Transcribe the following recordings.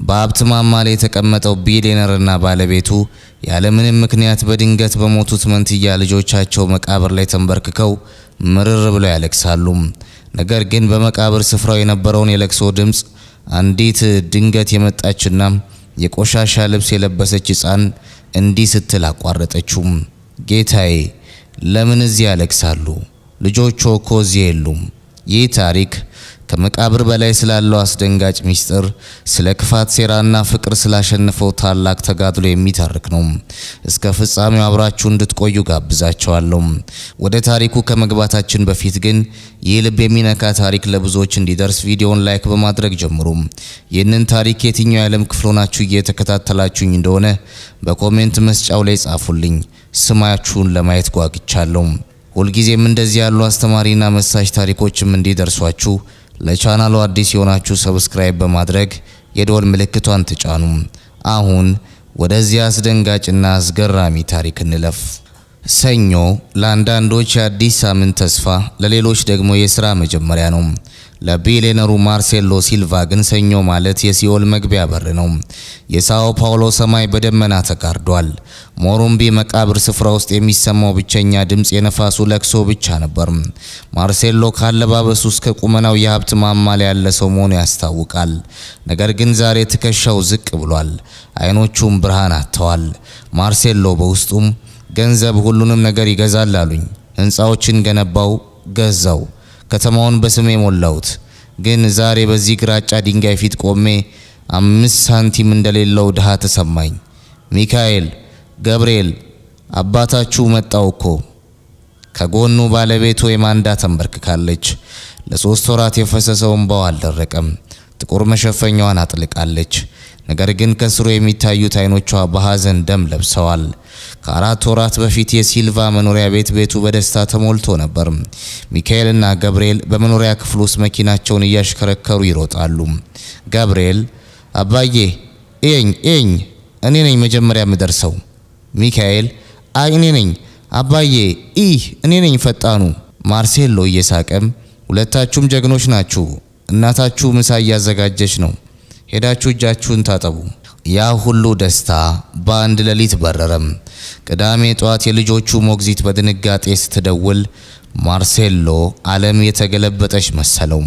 በሀብት ማማ ላይ የተቀመጠው ቢሊየነርና ባለቤቱ ያለምንም ምክንያት በድንገት በሞቱት መንትያ ልጆቻቸው መቃብር ላይ ተንበርክከው ምርር ብለው ያለቅሳሉ። ነገር ግን በመቃብር ስፍራው የነበረውን የለቅሶ ድምጽ አንዲት ድንገት የመጣችና የቆሻሻ ልብስ የለበሰች ሕፃን እንዲህ ስትል አቋረጠችው። ጌታዬ ለምን እዚህ ያለቅሳሉ? ልጆቹ እኮ እዚህ የሉም። ይህ ታሪክ ከመቃብር በላይ ስላለው አስደንጋጭ ሚስጥር፣ ስለ ክፋት ሴራና ፍቅር ስላሸነፈው ታላቅ ተጋድሎ የሚተርክ ነው። እስከ ፍጻሜው አብራችሁ እንድትቆዩ ጋብዛችኋለሁ። ወደ ታሪኩ ከመግባታችን በፊት ግን ይህ ልብ የሚነካ ታሪክ ለብዙዎች እንዲደርስ ቪዲዮውን ላይክ በማድረግ ጀምሩ። ይህንን ታሪክ የትኛው የዓለም ክፍል ሆናችሁ እየተከታተላችሁኝ እንደሆነ በኮሜንት መስጫው ላይ ጻፉልኝ። ስማችሁን ለማየት ጓግቻለሁ። ሁልጊዜም እንደዚህ ያሉ አስተማሪና መሳጭ ታሪኮችም እንዲደርሷችሁ ለቻናሉ አዲስ የሆናችሁ ሰብስክራይብ በማድረግ የደወል ምልክቷን ተጫኑ። አሁን ወደዚህ አስደንጋጭና አስገራሚ ታሪክ እንለፍ። ሰኞ ለአንዳንዶች የአዲስ ሳምንት ተስፋ፣ ለሌሎች ደግሞ የሥራ መጀመሪያ ነው። ለቢሊየነሩ ማርሴሎ ሲልቫ ግን ሰኞ ማለት የሲኦል መግቢያ በር ነው። የሳኦ ፓውሎ ሰማይ በደመና ተጋርዷል። ሞሩምቢ መቃብር ስፍራ ውስጥ የሚሰማው ብቸኛ ድምጽ የነፋሱ ለቅሶ ብቻ ነበር። ማርሴሎ ካለባበሱ እስከ ቁመናው የሀብት ማማ ላይ ያለ ሰው መሆኑ ያስታውቃል። ነገር ግን ዛሬ ትከሻው ዝቅ ብሏል፣ አይኖቹም ብርሃን አጥተዋል። ማርሴሎ በውስጡም ገንዘብ ሁሉንም ነገር ይገዛል አሉኝ። ህንፃዎችን ገነባው፣ ገዛው፣ ከተማውን በስሜ ሞላውት። ግን ዛሬ በዚህ ግራጫ ድንጋይ ፊት ቆሜ 5 ሳንቲም እንደሌለው ድሃ ተሰማኝ። ሚካኤል፣ ገብርኤል፣ አባታችሁ መጣው እኮ። ከጎኑ ባለቤቱ የማንዳ ተንበርክካለች። ለ3 ወራት የፈሰሰው እንባው አልደረቀም። ጥቁር መሸፈኛዋን አጥልቃለች። ነገር ግን ከስሩ የሚታዩት አይኖቿ በሐዘን ደም ለብሰዋል። ከ4 ወራት በፊት የሲልቫ መኖሪያ ቤቱ በደስታ ተሞልቶ ነበር። ሚካኤልና ገብርኤል በመኖሪያ ክፍል ውስጥ መኪናቸውን እያሽከረከሩ ይሮጣሉ። ገብርኤል አባዬ እኝ እኔ ነኝ መጀመሪያ የምደርሰው። ሚካኤል አይ እኔ ነኝ አባዬ እኔ ነኝ ፈጣኑ። ማርሴሎ እየሳቀም ሁለታችሁም ጀግኖች ናችሁ፣ እናታችሁ ምሳ እያዘጋጀች ነው፣ ሄዳችሁ እጃችሁን ታጠቡ። ያ ሁሉ ደስታ በአንድ ሌሊት በረረም። ቅዳሜ ጧት የልጆቹ ሞግዚት በድንጋጤ ስትደውል ማርሴሎ ዓለም የተገለበጠች መሰለው።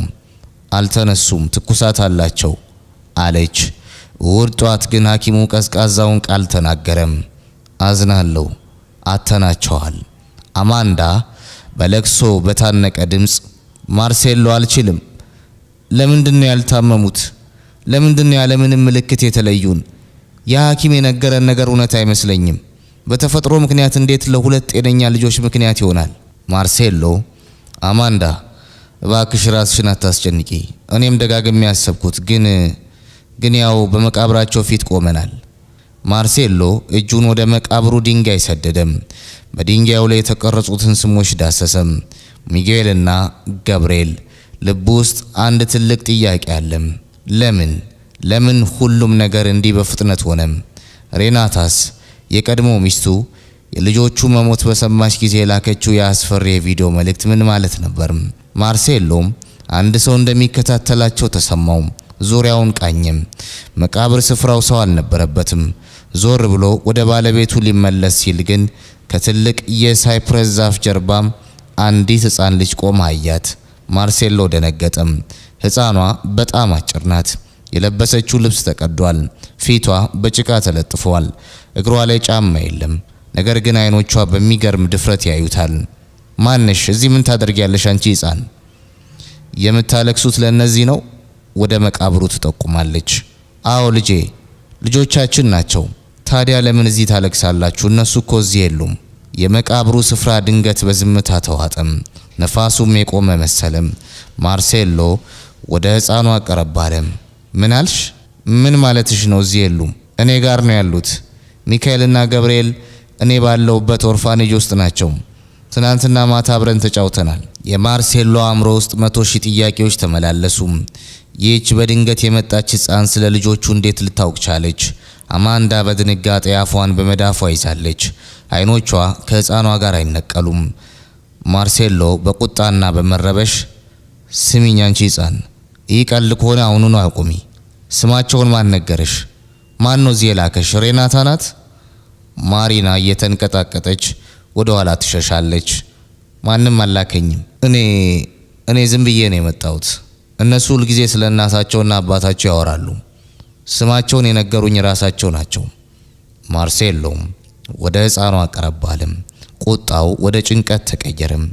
አልተነሱም፣ ትኩሳት አላቸው አለች። እሁድ ጧት ግን ሐኪሙ ቀዝቃዛውን ቃል ተናገረም። አዝናለሁ፣ አተናቸዋል። አማንዳ በለቅሶ በታነቀ ድምፅ ማርሴሎ አልችልም። ለምንድነው ያልታመሙት? ለምንድነው ያለምንም ምልክት የተለዩን? የሐኪም የነገረን ነገር እውነት አይመስለኝም። በተፈጥሮ ምክንያት እንዴት ለሁለት ጤነኛ ልጆች ምክንያት ይሆናል? ማርሴሎ አማንዳ እባክሽ ራስሽን አታስጨንቂ። እኔም ደጋግሜ ያሰብኩት ግን ያው በመቃብራቸው ፊት ቆመናል። ማርሴሎ እጁን ወደ መቃብሩ ድንጋይ ሰደደም። በድንጋዩ ላይ የተቀረጹትን ስሞች ዳሰሰም። ሚካኤልና ገብርኤል ልብ ውስጥ አንድ ትልቅ ጥያቄ አለም። ለምን ሁሉም ነገር እንዲህ በፍጥነት ሆነም? ሬናታስ የቀድሞ ሚስቱ የልጆቹ መሞት በሰማች ጊዜ የላከችው የአስፈሪ የቪዲዮ መልእክት ምን ማለት ነበር? ማርሴሎም አንድ ሰው እንደሚከታተላቸው ተሰማው። ዙሪያውን ቃኘም። መቃብር ስፍራው ሰው አልነበረበትም። ዞር ብሎ ወደ ባለቤቱ ሊመለስ ሲል ግን ከትልቅ የሳይፕረስ ዛፍ ጀርባም አንዲት ሕፃን ልጅ ቆማ አያት። ማርሴሎ ደነገጠም። ሕፃኗ በጣም አጭር ናት። የለበሰችው ልብስ ተቀዷል። ፊቷ በጭቃ ተለጥፏል። እግሯ ላይ ጫማ የለም። ነገር ግን አይኖቿ በሚገርም ድፍረት ያዩታል። ማንሽ? እዚህ ምን ታደርጊያለሽ አንቺ ሕፃን? የምታለቅሱት ለነዚህ ነው? ወደ መቃብሩ ትጠቁማለች። አዎ ልጄ፣ ልጆቻችን ናቸው። ታዲያ ለምን እዚህ ታለቅሳላችሁ? እነሱ እኮ እዚህ የሉም። የመቃብሩ ስፍራ ድንገት በዝምታ ተዋጠም። ነፋሱም የቆመ መሰለም። ማርሴሎ ወደ ሕፃኗ አቀረባለም። ምን አልሽ? ምን ማለትሽ ነው? እዚህ የሉም፣ እኔ ጋር ነው ያሉት። ሚካኤልና ገብርኤል እኔ ባለውበት ኦርፋኔጅ ውስጥ ናቸው። ትናንትና ማታ አብረን ተጫውተናል። የማርሴሎ አእምሮ ውስጥ 100,000 ጥያቄዎች ተመላለሱ። ይህች በድንገት የመጣች ሕፃን ስለ ልጆቹ እንዴት ልታውቅ ቻለች? አማንዳ በድንጋጤ አፏን በመዳፏ ይዛለች። አይኖቿ ከሕፃኗ ጋር አይነቀሉም። ማርሴሎ በቁጣና በመረበሽ ስሚኝ አንቺ ሕፃን፣ ይህ ቀልድ ከሆነ አሁኑኑ አቁሚ። ስማቸውን ማን ነገረሽ? ማን ነው እዚህ የላከሽ? ሬናታ ናት? ማሪና እየተንቀጣቀጠች ወደ ኋላ ትሸሻለች። ማንም አላከኝም። እኔ ዝም ብዬ ነው የመጣሁት። እነሱ ሁልጊዜ ስለ እናታቸውና አባታቸው ያወራሉ። ስማቸውን የነገሩኝ ራሳቸው ናቸው። ማርሴሎ ወደ ሕፃኗ አቀረባለም። ቁጣው ወደ ጭንቀት ተቀየረም።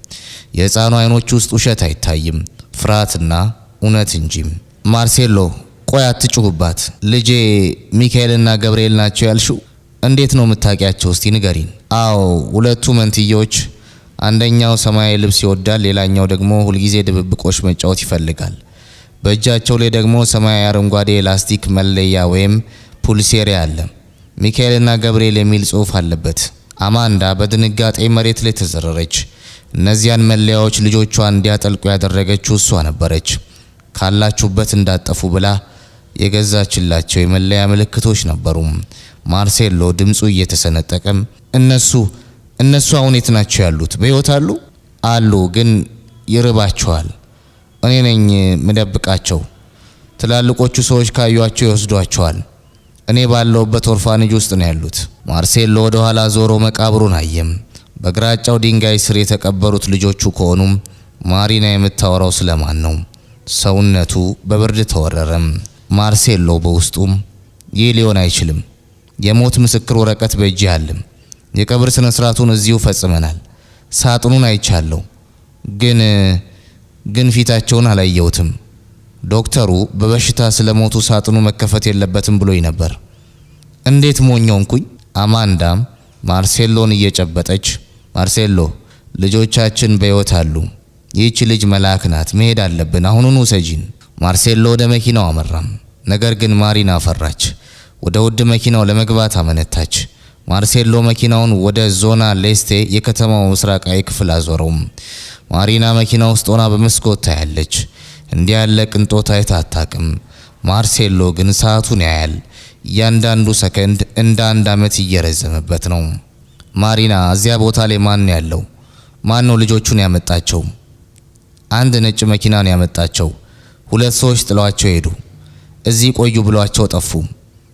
የሕፃኗ አይኖች ውስጥ ውሸት አይታይም፣ ፍርሃትና እውነት እንጂ። ማርሴሎ ቆይ አትጩህባት። ልጄ ሚካኤልና ገብርኤል ናቸው ያልሽው? እንዴት ነው የምታውቂያቸው? እስቲ ንገሪን። አዎ ሁለቱ መንትዮች፣ አንደኛው ሰማያዊ ልብስ ይወዳል፣ ሌላኛው ደግሞ ሁልጊዜ ድብብቆሽ መጫወት ይፈልጋል። በእጃቸው ላይ ደግሞ ሰማያዊ አረንጓዴ ኤላስቲክ መለያ ወይም ፑልሴሪያ አለ። ሚካኤልና ገብርኤል የሚል ጽሑፍ አለበት። አማንዳ በድንጋጤ መሬት ላይ ተዘረረች። እነዚያን መለያዎች ልጆቿ እንዲያጠልቁ ያደረገችው እሷ ነበረች። ካላችሁበት እንዳጠፉ ብላ የገዛችላቸው የመለያ ምልክቶች ነበሩ። ማርሴሎ ድምፁ እየተሰነጠቀም እነሱ አሁን የት ናቸው ያሉት? በሕይወት አሉ? አሉ፣ ግን ይርባቸዋል። እኔ ነኝ ምደብቃቸው። ትላልቆቹ ሰዎች ካዩአቸው ይወስዷቸዋል። እኔ ባለውበት ኦርፋኔጅ ውስጥ ነው ያሉት። ማርሴሎ ወደ ኋላ ዞሮ መቃብሩን አየም። በግራጫው ድንጋይ ስር የተቀበሩት ልጆቹ ከሆኑም ማሪና የምታወራው ስለማን ነው? ሰውነቱ በብርድ ተወረረም። ማርሴሎ በውስጡም ይህ ሊሆን አይችልም። የሞት ምስክር ወረቀት በእጅ አለም። የቀብር ስነ ስርዓቱን እዚሁ ፈጽመናል። ሳጥኑን አይቻለሁ፣ ግን ፊታቸውን አላየሁትም። ዶክተሩ በበሽታ ስለሞቱ ሳጥኑ መከፈት የለበትም ብሎኝ ነበር። እንዴት ሞኞንኩኝ? አማንዳም ማርሴሎን እየጨበጠች ማርሴሎ፣ ልጆቻችን በሕይወት አሉ። ይህች ልጅ መልአክ ናት። መሄድ አለብን። አሁኑን ውሰጂን። ማርሴሎ ወደ መኪናው አመራም። ነገር ግን ማሪና ፈራች። ወደ ውድ መኪናው ለመግባት አመነታች። ማርሴሎ መኪናውን ወደ ዞና ሌስቴ የከተማው ምስራቃዊ ክፍል አዞረው። ማሪና መኪና ውስጥ ሆና በመስኮት ታያለች። እንዲህ ያለ ቅንጦት አይታ አታውቅም። ማርሴሎ ግን ሰዓቱን ያያል። እያንዳንዱ ሰከንድ እንደ አንድ ዓመት እየረዘመበት ነው። ማሪና እዚያ ቦታ ላይ ማን ያለው? ማን ነው ልጆቹን ያመጣቸው? አንድ ነጭ መኪና ነው ያመጣቸው። ሁለት ሰዎች ጥለዋቸው ሄዱ። እዚህ ቆዩ ብሏቸው ጠፉ።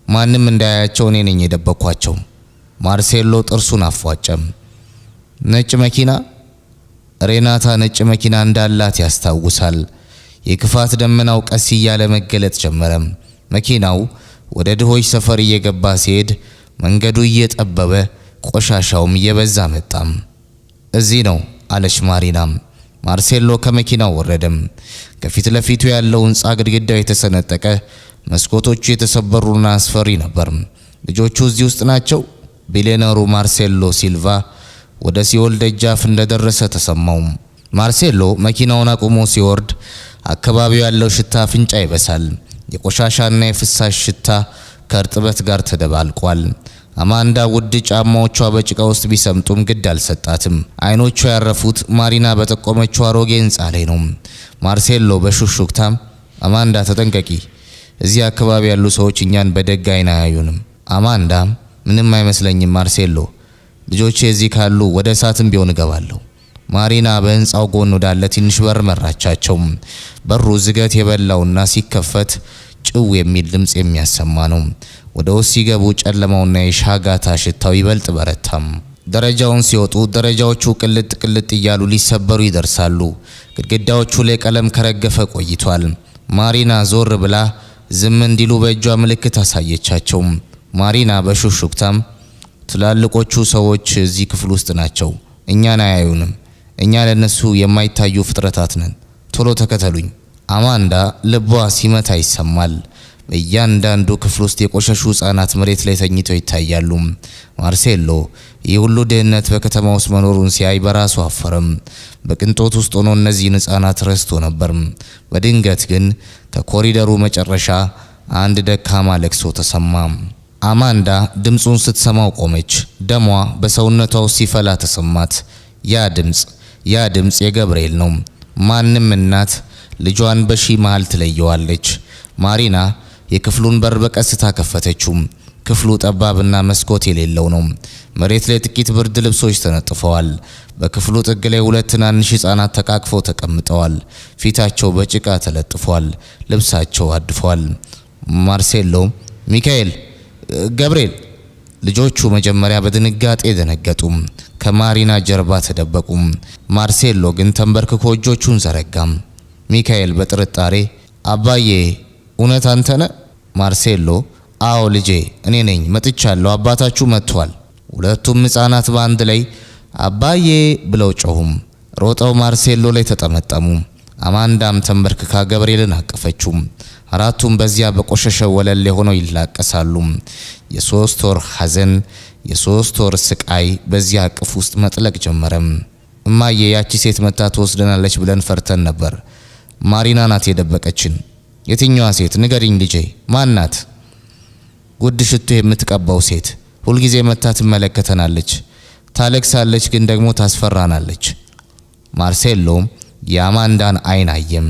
ማንም እንዳያያቸው እኔ ነኝ የደበኳቸው። ማርሴሎ ጥርሱን አፏጨም። ነጭ መኪና? ሬናታ ነጭ መኪና እንዳላት ያስታውሳል። የክፋት ደመናው ቀስ እያለ መገለጥ ጀመረ። መኪናው ወደ ድሆች ሰፈር እየገባ ሲሄድ መንገዱ እየጠበበ ቆሻሻውም እየበዛ መጣም። እዚህ ነው አለች ማሪናም። ማርሴሎ ከመኪናው ወረደም። ከፊት ለፊቱ ያለው ሕንጻ ግድግዳው የተሰነጠቀ፣ መስኮቶቹ የተሰበሩና አስፈሪ ነበር። ልጆቹ እዚህ ውስጥ ናቸው? ቢሊየነሩ ማርሴሎ ሲልቫ ወደ ሲኦል ደጃፍ እንደደረሰ ተሰማው። ማርሴሎ መኪናውን አቁሞ ሲወርድ አካባቢው ያለው ሽታ አፍንጫ ይበሳል። የቆሻሻና የፍሳሽ ሽታ ከእርጥበት ጋር ተደባልቋል። አማንዳ ውድ ጫማዎቿ በጭቃ ውስጥ ቢሰምጡም ግድ አልሰጣትም። አይኖቿ ያረፉት ማሪና በጠቆመችው አሮጌ ሕንጻ ላይ ነው። ማርሴሎ በሹክሹክታም አማንዳ ተጠንቀቂ፣ እዚህ አካባቢ ያሉ ሰዎች እኛን በደግ አይን አያዩንም። አማንዳ ምንም አይመስለኝም ማርሴሎ፣ ልጆቼ እዚህ ካሉ ወደ እሳትም ቢሆን እገባለሁ። ማሪና በሕንጻው ጎን ወዳለ ትንሽ በር መራቻቸው። በሩ ዝገት የበላውና ሲከፈት ጭው የሚል ድምጽ የሚያሰማ ነው። ወደ ውስጥ ሲገቡ ጨለማውና የሻጋታ ሽታው ይበልጥ በረታም። ደረጃውን ሲወጡ ደረጃዎቹ ቅልጥ እያሉ ሊሰበሩ ይደርሳሉ። ግድግዳዎቹ ላይ ቀለም ከረገፈ ቆይቷል። ማሪና ዞር ብላ ዝም እንዲሉ በእጇ ምልክት አሳየቻቸው። ማሪና በሹክሹክታም ትላልቆቹ ሰዎች እዚህ ክፍል ውስጥ ናቸው፣ እኛን አያዩንም። እኛ ለነሱ የማይታዩ ፍጥረታት ነን። ቶሎ ተከተሉኝ። አማንዳ ልቧ ሲመታ ይሰማል። በእያንዳንዱ ክፍል ውስጥ የቆሸሹ ሕፃናት መሬት ላይ ተኝተው ይታያሉ። ማርሴሎ ይህ ሁሉ ድህነት በከተማ ውስጥ መኖሩን ሲያይ በራሱ አፈረም። በቅንጦት ውስጥ ሆኖ እነዚህን ሕፃናት ረስቶ ነበር። በድንገት ግን ከኮሪደሩ መጨረሻ አንድ ደካማ ለቅሶ ተሰማ። አማንዳ ድምፁን ስትሰማው ቆመች። ደሟ በሰውነቷ ውስጥ ሲፈላ ተሰማት። ያ ድምፅ የገብርኤል ነው። ማንም እናት ልጇን በሺ መሃል ትለየዋለች። ማሪና የክፍሉን በር በቀስታ ከፈተችው። ክፍሉ ጠባብና መስኮት የሌለው ነው። መሬት ላይ ጥቂት ብርድ ልብሶች ተነጥፈዋል። በክፍሉ ጥግ ላይ ሁለት ትናንሽ ሕፃናት ተቃቅፈው ተቀምጠዋል። ፊታቸው በጭቃ ተለጥፏል። ልብሳቸው አድፏል። ማርሴሎ፣ ሚካኤል፣ ገብርኤል። ልጆቹ መጀመሪያ በድንጋጤ ደነገጡ። ከማሪና ጀርባ ተደበቁ። ማርሴሎ ግን ተንበርክኮ እጆቹን ዘረጋም። ሚካኤል በጥርጣሬ አባዬ እውነት አንተ ነህ? ማርሴሎ አዎ ልጄ እኔ ነኝ፣ መጥቻለሁ፣ አባታችሁ መጥቷል። ሁለቱም ሕፃናት በአንድ ላይ አባዬ ብለው ጮሁም። ሮጠው ማርሴሎ ላይ ተጠመጠሙ። አማንዳም ተንበርክካ ገብርኤልን አቀፈችው። አራቱም በዚያ በቆሸሸ ወለል ላይ ሆነው ይላቀሳሉ። የ3 ወር ሐዘን፣ የ3 ወር ስቃይ በዚያ አቅፍ ውስጥ መጥለቅ ጀመረ። እማዬ ያቺ ሴት መታ ትወስደናለች ብለን ፈርተን ነበር። ማሪና ናት የደበቀችን። የትኛዋ ሴት ንገሪኝ ልጄ፣ ማን ናት? ጉድ ሽቱ የምትቀባው ሴት ሁልጊዜ መታ ትመለከተናለች፣ ታለቅሳለች፣ ግን ደግሞ ታስፈራናለች። ማርሴሎ የአማንዳን አይን አየም።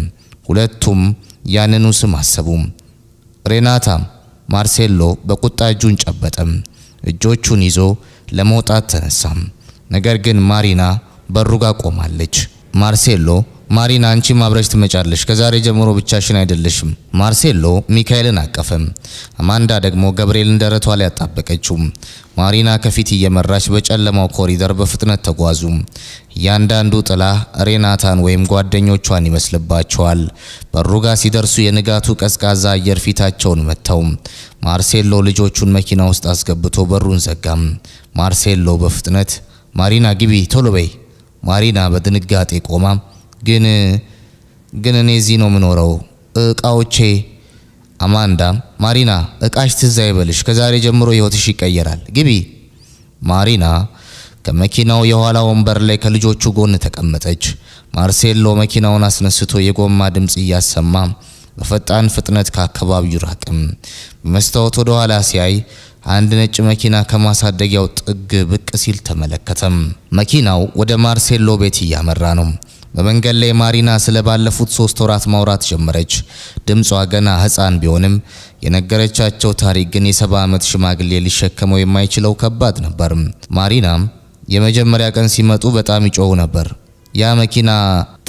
ሁለቱም ያንኑ ስም አሰቡ። ሬናታም ማርሴሎ በቁጣ እጁን ጨበጠም። እጆቹን ይዞ ለመውጣት ተነሳም። ነገር ግን ማሪና በሩ ጋር ቆማለች። ማርሴሎ ማሪና አንቺም አብረሽ ትመጫለሽ፣ ከዛሬ ጀምሮ ብቻሽን አይደለሽም። ማርሴሎ ሚካኤልን አቀፈም። አማንዳ ደግሞ ገብርኤልን ደረቷ ላይ ያጣበቀችው። ማሪና ከፊት እየመራች በጨለማው ኮሪደር በፍጥነት ተጓዙ። እያንዳንዱ ጥላ ሬናታን ወይም ጓደኞቿን ይመስልባቸዋል። በሩ ጋር ሲደርሱ የንጋቱ ቀዝቃዛ አየር ፊታቸውን መተው። ማርሴሎ ልጆቹን መኪና ውስጥ አስገብቶ በሩን ዘጋም። ማርሴሎ በፍጥነት ማሪና ግቢ ቶሎ በይ። ማሪና በድንጋጤ ቆማ ግን እኔ እዚህ ነው የምኖረው፣ እቃዎቼ። አማንዳ ማሪና እቃሽ ትዝ አይበልሽ፣ ከዛሬ ጀምሮ ህይወትሽ ይቀየራል፣ ግቢ። ማሪና ከመኪናው የኋላ ወንበር ላይ ከልጆቹ ጎን ተቀመጠች። ማርሴሎ መኪናውን አስነስቶ የጎማ ድምጽ እያሰማ በፈጣን ፍጥነት ከአካባቢው ራቅም። በመስታወት ወደ ኋላ ሲያይ አንድ ነጭ መኪና ከማሳደጊያው ጥግ ብቅ ሲል ተመለከተም። መኪናው ወደ ማርሴሎ ቤት እያመራ ነው። በመንገድ ላይ ማሪና ስለ ባለፉት 3 ወራት ማውራት ጀመረች። ድምጿ ገና ሕፃን ቢሆንም የነገረቻቸው ታሪክ ግን የ70 ዓመት ሽማግሌ ሊሸከመው የማይችለው ከባድ ነበር። ማሪናም የመጀመሪያ ቀን ሲመጡ በጣም ይጮሁ ነበር። ያ መኪና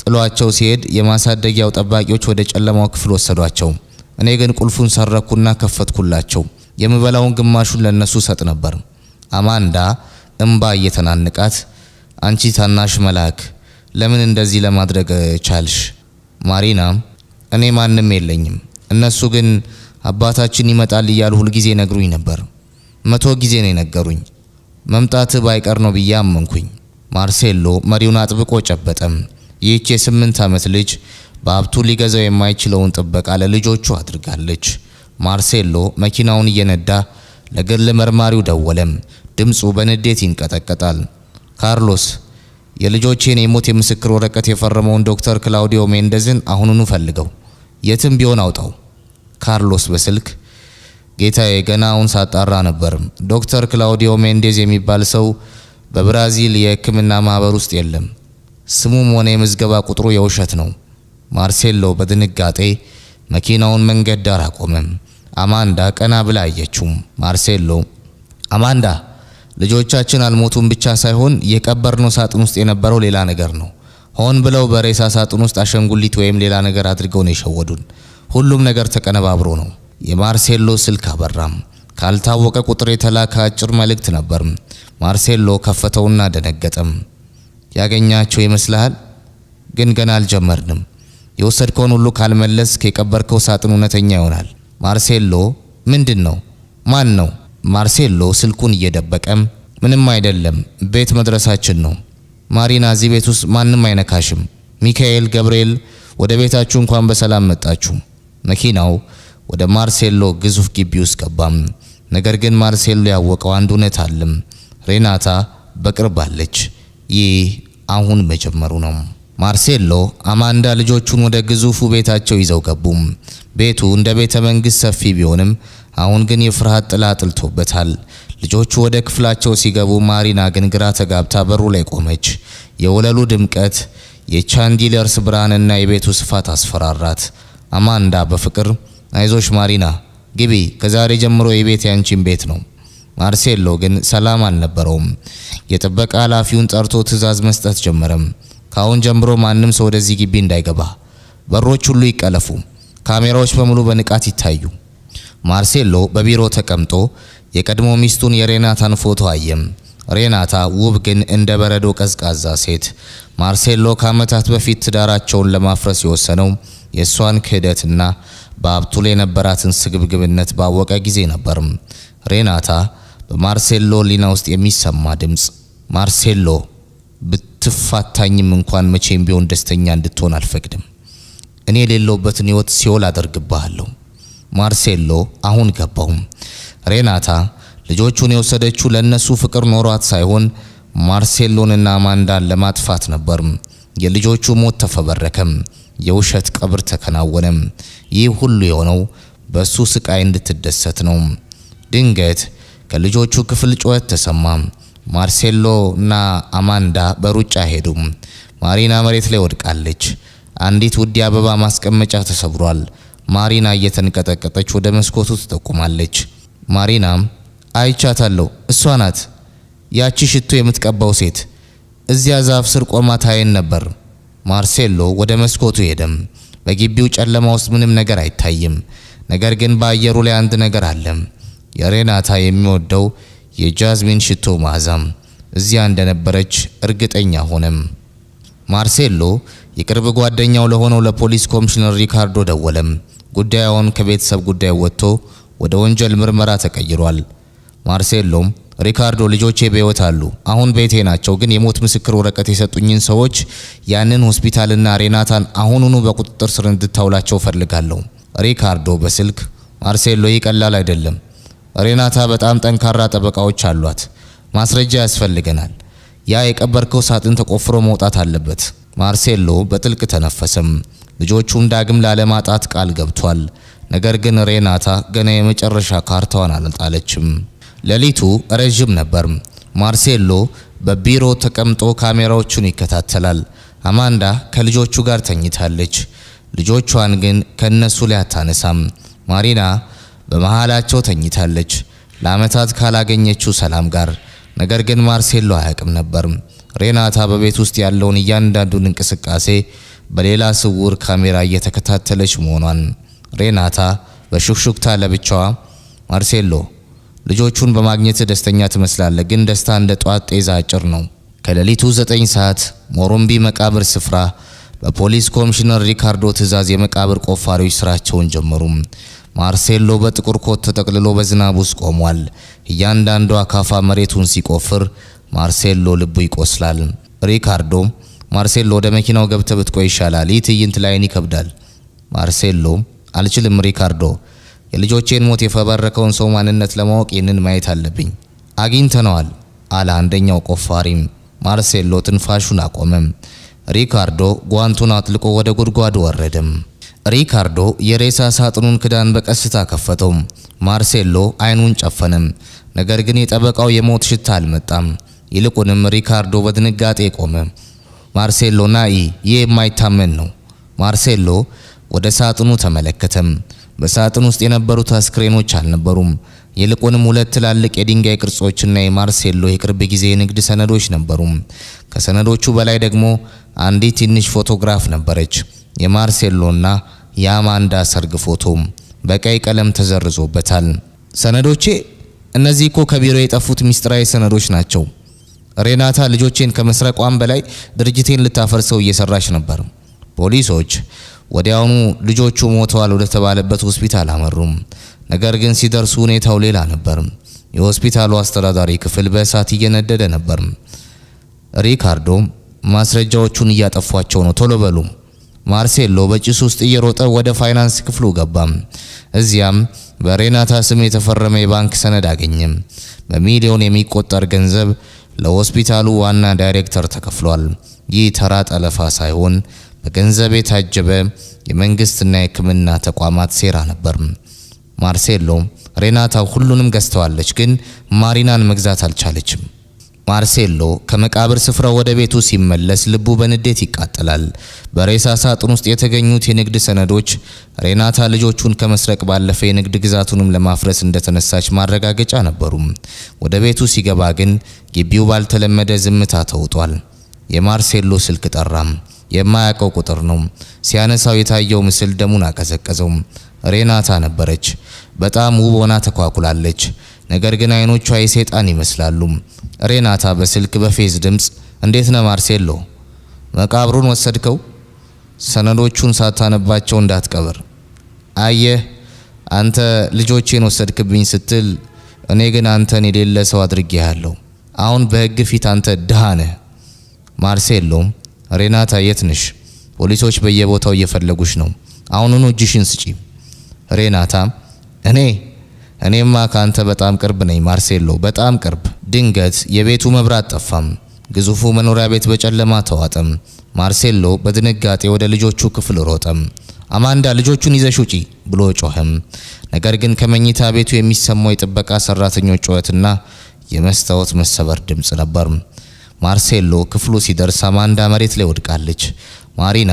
ጥሏቸው ሲሄድ የማሳደጊያው ጠባቂዎች ወደ ጨለማው ክፍል ወሰዷቸው። እኔ ግን ቁልፉን ሰረኩና ከፈትኩላቸው። የምበላውን ግማሹን ለነሱ ሰጥ ነበር። አማንዳ እንባ እየተናነቃት አንቺ ታናሽ መልአክ ለምን እንደዚህ ለማድረግ ቻልሽ? ማሪና እኔ ማንም የለኝም፣ እነሱ ግን አባታችን ይመጣል እያሉ ሁልጊዜ ነግሩኝ ነበር። 100 ጊዜ ነው የነገሩኝ። መምጣት ባይቀር ነው ብዬ አመንኩኝ። ማርሴሎ መሪውን አጥብቆ ጨበጠም። ይህች የ8 ዓመት ልጅ በሀብቱ ሊገዛው የማይችለውን ጥበቃ ለልጆቹ አድርጋለች። ማርሴሎ መኪናውን እየነዳ ለግል መርማሪው ደወለም። ድምፁ በንዴት ይንቀጠቀጣል። ካርሎስ የልጆቼን የሞት የምስክር ወረቀት የፈረመውን ዶክተር ክላውዲዮ ሜንዴዝን አሁኑኑ ፈልገው፣ የትም ቢሆን አውጣው። ካርሎስ በስልክ ጌታዬ ገና አሁን ሳጣራ ነበር። ዶክተር ክላውዲዮ ሜንዴዝ የሚባል ሰው በብራዚል የሕክምና ማህበር ውስጥ የለም። ስሙም ሆነ የምዝገባ ቁጥሩ የውሸት ነው። ማርሴሎ በድንጋጤ መኪናውን መንገድ ዳር አቆመ። አማንዳ ቀና ብላ አየችው። ማርሴሎ አማንዳ ልጆቻችን አልሞቱም ብቻ ሳይሆን የቀበርነው ሳጥን ውስጥ የነበረው ሌላ ነገር ነው። ሆን ብለው በሬሳ ሳጥን ውስጥ አሸንጉሊት ወይም ሌላ ነገር አድርገው ነው የሸወዱን። ሁሉም ነገር ተቀነባብሮ ነው። የማርሴሎ ስልክ አበራም። ካልታወቀ ቁጥር የተላከ አጭር መልእክት ነበር። ማርሴሎ ከፈተውና ደነገጠም። ያገኛቸው ይመስልሃል? ግን ገና አልጀመርንም። የወሰድከውን ሁሉ ካልመለስክ የቀበርከው ሳጥን እውነተኛ ይሆናል። ማርሴሎ ምንድን ነው? ማን ነው? ማርሴሎ ስልኩን እየደበቀም ምንም አይደለም፣ ቤት መድረሳችን ነው። ማሪና እዚህ ቤት ውስጥ ማንም አይነካሽም። ሚካኤል፣ ገብርኤል ወደ ቤታችሁ እንኳን በሰላም መጣችሁ። መኪናው ወደ ማርሴሎ ግዙፍ ግቢ ውስጥ ገባም። ነገር ግን ማርሴሎ ያወቀው አንድ እውነት አለም። ሬናታ በቅርብ አለች። ይህ አሁን መጀመሩ ነው። ማርሴሎ አማንዳ ልጆቹን ወደ ግዙፉ ቤታቸው ይዘው ገቡም። ቤቱ እንደ ቤተ መንግስት ሰፊ ቢሆንም አሁን ግን የፍርሃት ጥላ ጥልቶበታል። ልጆቹ ወደ ክፍላቸው ሲገቡ ማሪና ግን ግራ ተጋብታ በሩ ላይ ቆመች። የወለሉ ድምቀት፣ የቻንዲለርስ ብርሃንና የቤቱ ስፋት አስፈራራት። አማንዳ በፍቅር አይዞሽ ማሪና ግቢ፣ ከዛሬ ጀምሮ የቤት ያንቺን ቤት ነው። ማርሴሎ ግን ሰላም አልነበረውም። የጥበቃ ኃላፊውን ጠርቶ ትዕዛዝ መስጠት ጀመረም። ካሁን ጀምሮ ማንም ሰው ወደዚህ ግቢ እንዳይገባ፣ በሮች ሁሉ ይቀለፉ፣ ካሜራዎች በሙሉ በንቃት ይታዩ። ማርሴሎ በቢሮ ተቀምጦ የቀድሞ ሚስቱን የሬናታን ፎቶ አየም። ሬናታ ውብ ግን እንደ በረዶ ቀዝቃዛ ሴት። ማርሴሎ ከዓመታት በፊት ትዳራቸውን ለማፍረስ የወሰነው የሷን ክህደትና በሀብቱ ላይ የነበራትን ስግብግብነት ባወቀ ጊዜ ነበር። ሬናታ በማርሴሎ ሊና ውስጥ የሚሰማ ድምጽ፣ ማርሴሎ ብትፋታኝም እንኳን መቼም ቢሆን ደስተኛ እንድትሆን አልፈቅድም። እኔ የሌለውበትን ህይወት ሲኦል አደርግብሃለሁ። ማርሴሎ አሁን ገባው። ሬናታ ልጆቹን የወሰደችው ለነሱ ፍቅር ኖሯት ሳይሆን ማርሴሎንና አማንዳን ለማጥፋት ነበር። የልጆቹ ሞት ተፈበረከም። የውሸት ቀብር ተከናወነም። ይህ ሁሉ የሆነው በሱ ስቃይ እንድትደሰት ነው። ድንገት ከልጆቹ ክፍል ጩኸት ተሰማ። ማርሴሎ እና አማንዳ በሩጫ ሄዱ። ማሪና መሬት ላይ ወድቃለች። አንዲት ውድ አበባ ማስቀመጫ ተሰብሯል። ማሪና እየተንቀጠቀጠች ወደ መስኮቱ ትጠቁማለች። ማሪና አይቻታለሁ፣ እሷ ናት፣ ያቺ ሽቶ የምትቀባው ሴት እዚያ ዛፍ ስር ቆማ ታየን ነበር። ማርሴሎ ወደ መስኮቱ ሄደም። በግቢው ጨለማ ውስጥ ምንም ነገር አይታይም። ነገር ግን በአየሩ ላይ አንድ ነገር አለ። የሬናታ የሚወደው የጃዝሚን ሽቶ መዓዛም እዚያ እንደነበረች እርግጠኛ ሆነም። ማርሴሎ የቅርብ ጓደኛው ለሆነው ለፖሊስ ኮሚሽነር ሪካርዶ ደወለም። ጉዳዩን ከቤተሰብ ጉዳይ ወጥቶ ወደ ወንጀል ምርመራ ተቀይሯል። ማርሴሎም ሪካርዶ ልጆቼ በሕይወት አሉ፣ አሁን ቤቴ ናቸው፣ ግን የሞት ምስክር ወረቀት የሰጡኝን ሰዎች ያንን ሆስፒታልና ሬናታን አሁኑኑ በቁጥጥር ስር እንድታውላቸው ፈልጋለሁ። ሪካርዶ በስልክ ማርሴሎ ይቀላል አይደለም፣ ሬናታ በጣም ጠንካራ ጠበቃዎች አሏት፣ ማስረጃ ያስፈልገናል፣ ያ የቀበርከው ሳጥን ተቆፍሮ መውጣት አለበት። ማርሴሎ በጥልቅ ተነፈሰም። ልጆቹን ዳግም ላለማጣት ቃል ገብቷል። ነገር ግን ሬናታ ገና የመጨረሻ ካርታዋን አልጣለችም። ሌሊቱ ረጅም ነበር። ማርሴሎ በቢሮ ተቀምጦ ካሜራዎቹን ይከታተላል። አማንዳ ከልጆቹ ጋር ተኝታለች። ልጆቿን ግን ከነሱ ላይ አታነሳም። ማሪና በመሃላቸው ተኝታለች፣ ለዓመታት ካላገኘችው ሰላም ጋር። ነገር ግን ማርሴሎ አያውቅም ነበር ሬናታ በቤት ውስጥ ያለውን እያንዳንዱን እንቅስቃሴ በሌላ ስውር ካሜራ እየተከታተለች መሆኗን። ሬናታ በሹክሹክታ ለብቻዋ ማርሴሎ ልጆቹን በማግኘት ደስተኛ ትመስላለህ፣ ግን ደስታ እንደ ጧት ጤዛ አጭር ነው። ከሌሊቱ 9 ሰዓት ሞሮምቢ መቃብር ስፍራ በፖሊስ ኮሚሽነር ሪካርዶ ትዕዛዝ የመቃብር ቆፋሪዎች ስራቸውን ጀመሩ። ማርሴሎ በጥቁር ኮት ተጠቅልሎ በዝናብ ውስጥ ቆሟል። እያንዳንዱ አካፋ መሬቱን ሲቆፍር ማርሴሎ ልቡ ይቆስላል። ሪካርዶ ማርሴሎ ወደ መኪናው ገብተህ ብትቆይ ይሻላል፣ ይህ ትዕይንት ላይን ይከብዳል። ማርሴሎ አልችልም ሪካርዶ፣ የልጆቼን ሞት የፈበረከውን ሰው ማንነት ለማወቅ ይህንን ማየት አለብኝ። አግኝተነዋል አለ አንደኛው ቆፋሪም። ማርሴሎ ትንፋሹን አቆመም። ሪካርዶ ጓንቱን አጥልቆ ወደ ጉድጓዱ ወረደም። ሪካርዶ የሬሳ ሳጥኑን ክዳን በቀስታ ከፈተው። ማርሴሎ አይኑን ጨፈነም። ነገር ግን የጠበቃው የሞት ሽታ አልመጣም። ይልቁንም ሪካርዶ በድንጋጤ ቆመ። ማርሴሎ ናኢ፣ ይህ የማይታመን ነው። ማርሴሎ ወደ ሳጥኑ ተመለከተም። በሳጥን ውስጥ የነበሩት አስክሬኖች አልነበሩም። ይልቁንም 2 ትላልቅ የድንጋይ ቅርጾችና የማርሴሎ የቅርብ ጊዜ የንግድ ሰነዶች ነበሩ። ከሰነዶቹ በላይ ደግሞ አንዲት ትንሽ ፎቶግራፍ ነበረች። የማርሴሎና የአማንዳ ሰርግ ፎቶ በቀይ ቀለም ተዘርዞበታል። ሰነዶቼ? እነዚህ እኮ ከቢሮ የጠፉት ሚስጥራዊ ሰነዶች ናቸው። ሬናታ ልጆቼን ከመስረቋም በላይ ድርጅቴን ልታፈርሰው እየሰራች ነበር። ፖሊሶች ወዲያውኑ ልጆቹ ሞተዋል ወደ ተባለበት ሆስፒታል አመሩም። ነገር ግን ሲደርሱ ሁኔታው ሌላ ነበር። የሆስፒታሉ አስተዳዳሪ ክፍል በእሳት እየነደደ ነበር። ሪካርዶ ማስረጃዎቹን እያጠፏቸው ነው፣ ቶሎ በሉ። ማርሴሎ በጭስ ውስጥ እየሮጠ ወደ ፋይናንስ ክፍሉ ገባም። እዚያም በሬናታ ስም የተፈረመ የባንክ ሰነድ አገኘም። በሚሊዮን የሚቆጠር ገንዘብ ለሆስፒታሉ ዋና ዳይሬክተር ተከፍሏል። ይህ ተራ ጠለፋ ሳይሆን በገንዘብ የታጀበ የመንግስትና የሕክምና ተቋማት ሴራ ነበር። ማርሴሎ ሬናታ ሁሉንም ገዝተዋለች፣ ግን ማሪናን መግዛት አልቻለችም። ማርሴሎ ከመቃብር ስፍራው ወደ ቤቱ ሲመለስ ልቡ በንዴት ይቃጠላል። በሬሳ ሳጥን ውስጥ የተገኙት የንግድ ሰነዶች ሬናታ ልጆቹን ከመስረቅ ባለፈ የንግድ ግዛቱንም ለማፍረስ እንደተነሳች ማረጋገጫ ነበሩ። ወደ ቤቱ ሲገባ ግን ግቢው ባልተለመደ ዝምታ ተውጧል። የማርሴሎ ስልክ ጠራም። የማያውቀው ቁጥር ነው። ሲያነሳው የታየው ምስል ደሙን አቀዘቀዘው። ሬናታ ነበረች። በጣም ውብ ሆና ተኳኩላለች። ነገር ግን አይኖቿ የሰይጣን ይመስላሉ። ሬናታ በስልክ በፌዝ ድምፅ እንዴት ነህ ማርሴሎ? መቃብሩን ወሰድከው? ሰነዶቹን ሳታነባቸው እንዳትቀብር። አየህ አንተ ልጆቼን ወሰድክብኝ ስትል እኔ ግን አንተን የሌለ ሰው አድርጌሃለሁ። አሁን በሕግ ፊት አንተ ድሃ ነህ። ማርሴሎ ሬናታ የት ነሽ? ፖሊሶች በየቦታው እየፈለጉሽ ነው። አሁኑኑ እጅሽን ስጪ። ሬናታ እኔማ ካንተ በጣም ቅርብ ነኝ ማርሴሎ፣ በጣም ቅርብ። ድንገት የቤቱ መብራት ጠፋም። ግዙፉ መኖሪያ ቤት በጨለማ ተዋጠም። ማርሴሎ በድንጋጤ ወደ ልጆቹ ክፍል ሮጠም። አማንዳ ልጆቹን ይዘሽ ውጪ ብሎ ጮኸም። ነገር ግን ከመኝታ ቤቱ የሚሰማው የጥበቃ ሰራተኞች ጩኸትና የመስታወት መሰበር ድምጽ ነበር። ማርሴሎ ክፍሉ ሲደርስ አማንዳ መሬት ላይ ወድቃለች። ማሪና፣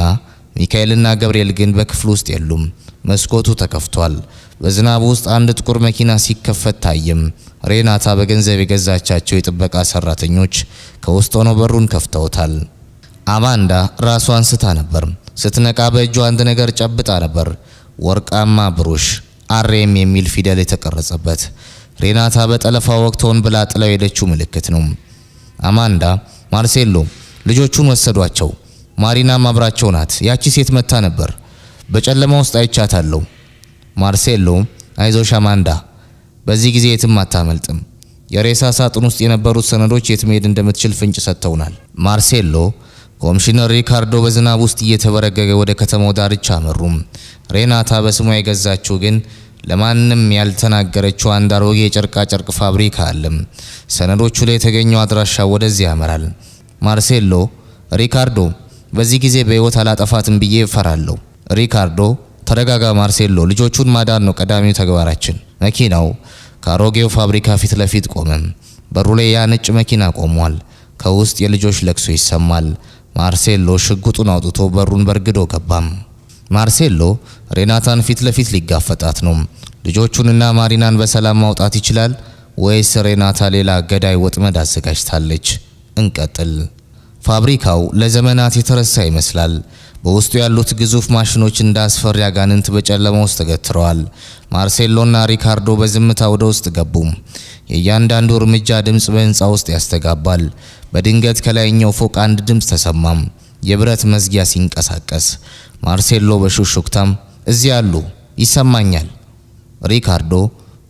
ሚካኤልና ገብርኤል ግን በክፍሉ ውስጥ የሉም። መስኮቱ ተከፍቷል። በዝናብ ውስጥ አንድ ጥቁር መኪና ሲከፈት ታየም። ሬናታ በገንዘብ የገዛቻቸው የጥበቃ ሰራተኞች ከውስጥ ሆነው በሩን ከፍተውታል። አማንዳ ራሷን ስታ ነበር። ስትነቃ በእጇ አንድ ነገር ጨብጣ ነበር። ወርቃማ ብሩሽ አርኤም የሚል ፊደል የተቀረጸበት። ሬናታ በጠለፋ ወቅት ሆን ብላ ጥላው የሄደችው ምልክት ነው። አማንዳ ማርሴሎ ልጆቹን ወሰዷቸው። ማሪናም አብራቸው ናት። ያቺ ሴት መታ ነበር። በጨለማ ውስጥ አይቻታለሁ። ማርሴሎ አይዞሽ አማንዳ፣ በዚህ ጊዜ የትም አታመልጥም። የሬሳ ሳጥን ውስጥ የነበሩት ሰነዶች የት መሄድ እንደምትችል ፍንጭ ሰጥተውናል። ማርሴሎ ኮሚሽነር ሪካርዶ በዝናብ ውስጥ እየተበረገገ ወደ ከተማው ዳርቻ አመሩ። ሬናታ በስሟ የገዛችው ግን ለማንም ያልተናገረችው አንድ አሮጌ የጨርቃ ጨርቅ ፋብሪካ አለ። ሰነዶቹ ላይ የተገኘው አድራሻ ወደዚህ ያመራል። ማርሴሎ ሪካርዶ በዚህ ጊዜ በህይወት አላጠፋትም ብዬ እፈራለሁ። ሪካርዶ ተረጋጋ ማርሴሎ፣ ልጆቹን ማዳን ነው ቀዳሚው ተግባራችን። መኪናው ከአሮጌው ፋብሪካ ፊት ለፊት ቆመ። በሩ ላይ ያ ነጭ መኪና ቆሟል። ከውስጥ የልጆች ለቅሶ ይሰማል። ማርሴሎ ሽጉጡን አውጥቶ በሩን በርግዶ ገባም። ማርሴሎ ሬናታን ፊት ለፊት ሊጋፈጣት ነው። ልጆቹንና ማሪናን በሰላም ማውጣት ይችላል ወይስ ሬናታ ሌላ ገዳይ ወጥመድ አዘጋጅታለች? እንቀጥል። ፋብሪካው ለዘመናት የተረሳ ይመስላል። በውስጡ ያሉት ግዙፍ ማሽኖች እንደ አስፈሪ አጋንንት በጨለማ ውስጥ ተገትረዋል። ማርሴሎና ሪካርዶ በዝምታ ወደ ውስጥ ገቡ። የእያንዳንዱ እርምጃ ድምፅ በህንፃ ውስጥ ያስተጋባል። በድንገት ከላይኛው ፎቅ አንድ ድምፅ ተሰማም፣ የብረት መዝጊያ ሲንቀሳቀስ። ማርሴሎ በሹክሹክታም እዚህ አሉ፣ ይሰማኛል። ሪካርዶ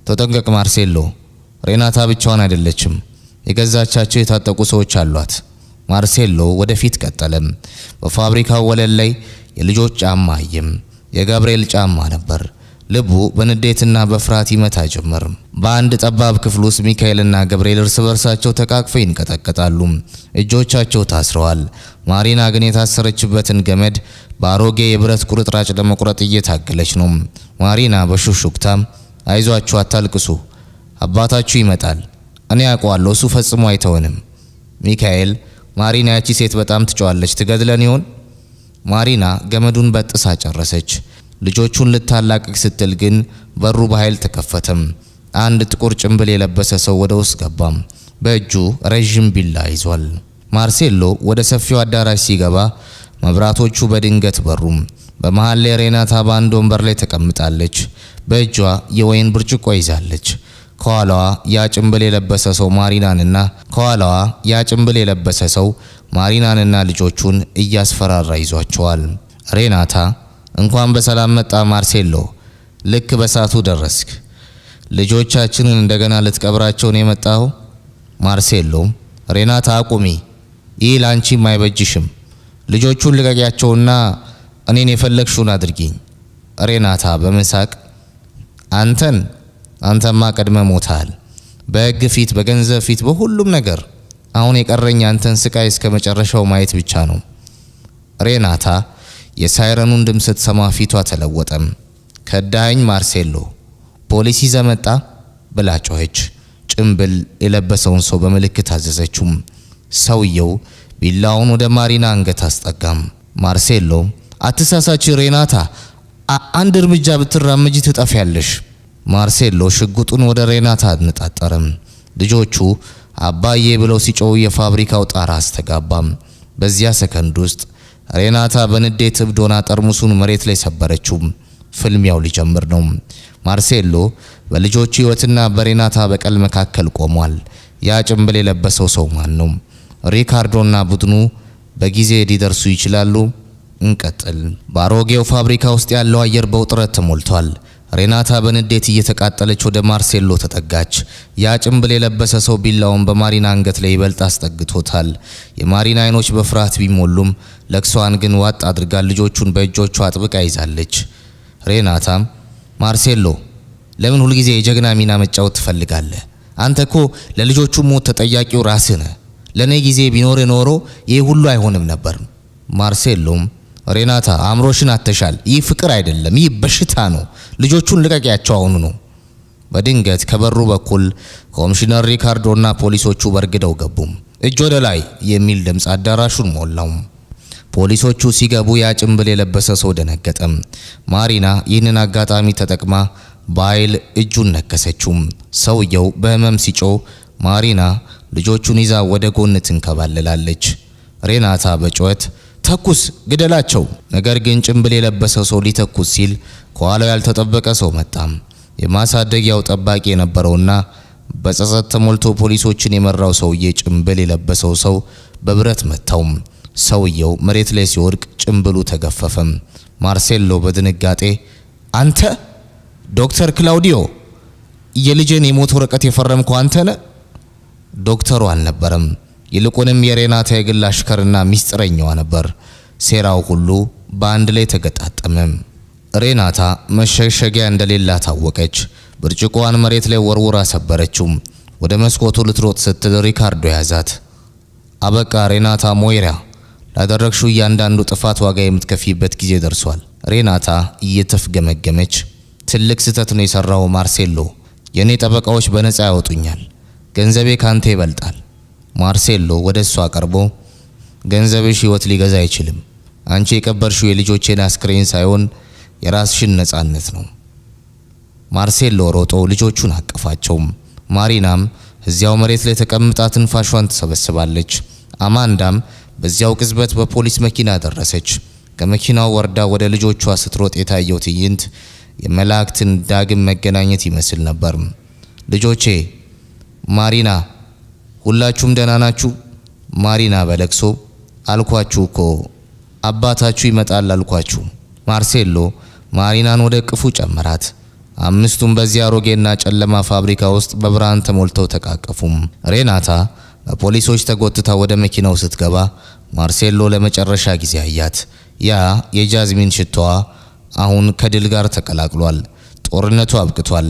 ተጠንቀቅ ማርሴሎ፣ ሬናታ ብቻዋን አይደለችም፣ የገዛቻቸው የታጠቁ ሰዎች አሏት። ማርሴሎ ወደፊት ቀጠለም። በፋብሪካው ወለል ላይ የልጆች ጫማ አየም። የገብርኤል ጫማ ነበር። ልቡ በንዴትና በፍርሃት ይመታ ጀመር። በአንድ ጠባብ ክፍል ውስጥ ሚካኤልና ገብርኤል እርስ በርሳቸው ተቃቅፈው ይንቀጠቀጣሉ። እጆቻቸው ታስረዋል። ማሪና ግን የታሰረችበትን ገመድ በአሮጌ የብረት ቁርጥራጭ ለመቁረጥ እየታገለች ነው። ማሪና በሹክሹክታም አይዟችሁ፣ አታልቅሱ፣ አባታችሁ ይመጣል፣ እኔ አውቀዋለሁ፣ እሱ ፈጽሞ አይተውንም። ሚካኤል ማሪና ያቺ ሴት በጣም ትጮዋለች፣ ትገድለን ይሆን? ማሪና ገመዱን በጥሳ ጨረሰች። ልጆቹን ልታላቅቅ ስትል ግን በሩ በኃይል ተከፈተም። አንድ ጥቁር ጭንብል የለበሰ ሰው ወደ ውስጥ ገባም። በእጁ ረዥም ቢላ ይዟል። ማርሴሎ ወደ ሰፊው አዳራሽ ሲገባ መብራቶቹ በድንገት በሩም። በመሃል ላይ ሬናታ በአንድ ወንበር ላይ ተቀምጣለች። በእጇ የወይን ብርጭቆ ይዛለች። ከኋላዋ ያ ጭንብል የለበሰ ሰው ማሪናንና ልጆቹን እያስፈራራ ይዟቸዋል። ሬናታ እንኳን በሰላም መጣ ማርሴሎ፣ ልክ በሳቱ ደረስክ። ልጆቻችንን እንደገና ልትቀብራቸው ነው የመጣው? ማርሴሎ ሬናታ አቁሚ፣ ይህ ላንቺም አይበጅሽም። ልጆቹን ልቀቂያቸውና እኔን የፈለግሽውን አድርጊኝ። ሬናታ በመሳቅ አንተማ ቀድመ ሞታል፣ በሕግ ፊት፣ በገንዘብ ፊት፣ በሁሉም ነገር። አሁን የቀረኝ አንተን ስቃይ እስከ መጨረሻው ማየት ብቻ ነው። ሬናታ የሳይረኑን ድምፅ ስትሰማ ፊቷ ተለወጠም። ከዳኝ ማርሴሎ፣ ፖሊስ ይዘህ መጣ ብላ ጮኸች። ጭንብል የለበሰውን ሰው በምልክት አዘዘችው። ሰውየው ቢላውን ወደ ማሪና አንገት አስጠጋም። ማርሴሎ አትሳሳች ሬናታ፣ አንድ እርምጃ ብትራመጂ ትጠፊያለሽ። ማርሴሎ ሽጉጡን ወደ ሬናታ አነጣጠረም። ልጆቹ አባዬ ብለው ሲጮው የፋብሪካው ጣራ አስተጋባም። በዚያ ሰከንድ ውስጥ ሬናታ በንዴት እብድ ሆና ጠርሙሱን መሬት ላይ ሰበረችው። ፍልሚያው ሊጀምር ነው። ማርሴሎ በልጆቹ ሕይወትና በሬናታ በቀል መካከል ቆሟል። ያ ጭንብል የለበሰው ሰው ማን ነው? ሪካርዶና ቡድኑ በጊዜ ሊደርሱ ይችላሉ? እንቀጥል። በአሮጌው ፋብሪካ ውስጥ ያለው አየር በውጥረት ተሞልቷል። ሬናታ በንዴት እየተቃጠለች ወደ ማርሴሎ ተጠጋች። ያ ጭንብል የለበሰ ሰው ቢላውን በማሪና አንገት ላይ ይበልጥ አስጠግቶታል። የማሪና አይኖች በፍርሃት ቢሞሉም ለቅሷን ግን ዋጥ አድርጋ ልጆቹን በእጆቿ አጥብቃ ይዛለች። ሬናታም ማርሴሎ ለምን ሁልጊዜ የጀግና ሚና መጫወት ትፈልጋለህ? አንተ እኮ ለልጆቹ ሞት ተጠያቂው ራስህ ነህ። ለኔ ጊዜ ቢኖር ኖሮ ይህ ሁሉ አይሆንም ነበር። ማርሴሎም ሬናታ አእምሮሽን አተሻል። ይህ ፍቅር አይደለም፣ ይህ በሽታ ነው። ልጆቹን ልቀቂያቸው አሁኑ ነው። በድንገት ከበሩ በኩል ኮሚሽነር ሪካርዶና ፖሊሶቹ በርግደው ገቡ። እጅ ወደ ላይ የሚል ድምፅ አዳራሹን ሞላው። ፖሊሶቹ ሲገቡ ያ ጭንብል የለበሰ ሰው ደነገጠ። ማሪና ይህንን አጋጣሚ ተጠቅማ በኃይል እጁን ነከሰችው። ሰውየው በህመም ሲጮህ ማሪና ልጆቹን ይዛ ወደ ጎን ትንከባለላለች። ሬናታ በጩኸት ተኩስ፣ ግደላቸው! ነገር ግን ጭንብል የለበሰው ሰው ሊተኩስ ሲል ከኋላው ያልተጠበቀ ሰው መጣ። የማሳደጊያው ጠባቂ የነበረውና በጸጸት ተሞልቶ ፖሊሶችን የመራው ሰውዬ ጭንብል የለበሰው ሰው በብረት መታው። ሰውየው መሬት ላይ ሲወድቅ ጭንብሉ ተገፈፈ። ማርሴሎ በድንጋጤ አንተ ዶክተር ክላውዲዮ፣ የልጄን የሞት ወረቀት የፈረምከው አንተ ነህ? ዶክተሩ አልነበረም። ይልቁንም የሬናታ የግል አሽከርና ሚስጥረኛዋ ነበር። ሴራው ሁሉ በአንድ ላይ ተገጣጠመ። ሬናታ መሸሸጊያ እንደሌላ ታወቀች። ብርጭቆዋን መሬት ላይ ወርውራ ሰበረችው። ወደ መስኮቱ ልትሮጥ ስትል ሪካርዶ ያዛት። አበቃ ሬናታ ሞይራ፣ ላደረግሽው እያንዳንዱ ጥፋት ዋጋ የምትከፊበት ጊዜ ደርሷል። ሬናታ እየተፍገመገመች ትልቅ ስህተት ነው የሰራው ማርሴሎ። የኔ ጠበቃዎች በነፃ ያወጡኛል። ገንዘቤ ካንተ ይበልጣል። ማርሴሎ ወደ እሷ ቀርቦ ገንዘብሽ ሕይወት ሊገዛ አይችልም። አንቺ የቀበርሽው የልጆቼን አስክሬን ሳይሆን የራስሽን ነፃነት ነው። ማርሴሎ ሮጦ ልጆቹን አቀፋቸው። ማሪናም እዚያው መሬት ላይ ተቀምጣ ትንፋሿን ትሰበስባለች። አማንዳም በዚያው ቅጽበት በፖሊስ መኪና ደረሰች። ከመኪናው ወርዳ ወደ ልጆቿ ስትሮጥ የታየው ትዕይንት የመላእክትን ዳግም መገናኘት ይመስል ነበር። ልጆቼ፣ ማሪና፣ ሁላችሁም ደህና ናችሁ? ማሪና በለቅሶ አልኳችሁ እኮ አባታችሁ ይመጣል አልኳችሁ። ማርሴሎ ማሪናን ወደ ቅፉ ጨመራት። አምስቱም በዚያ አሮጌና ጨለማ ፋብሪካ ውስጥ በብርሃን ተሞልተው ተቃቀፉም። ሬናታ በፖሊሶች ተጎትታ ወደ መኪናው ስትገባ ማርሴሎ ለመጨረሻ ጊዜ አያት። ያ የጃዝሚን ሽታዋ አሁን ከድል ጋር ተቀላቅሏል። ጦርነቱ አብቅቷል።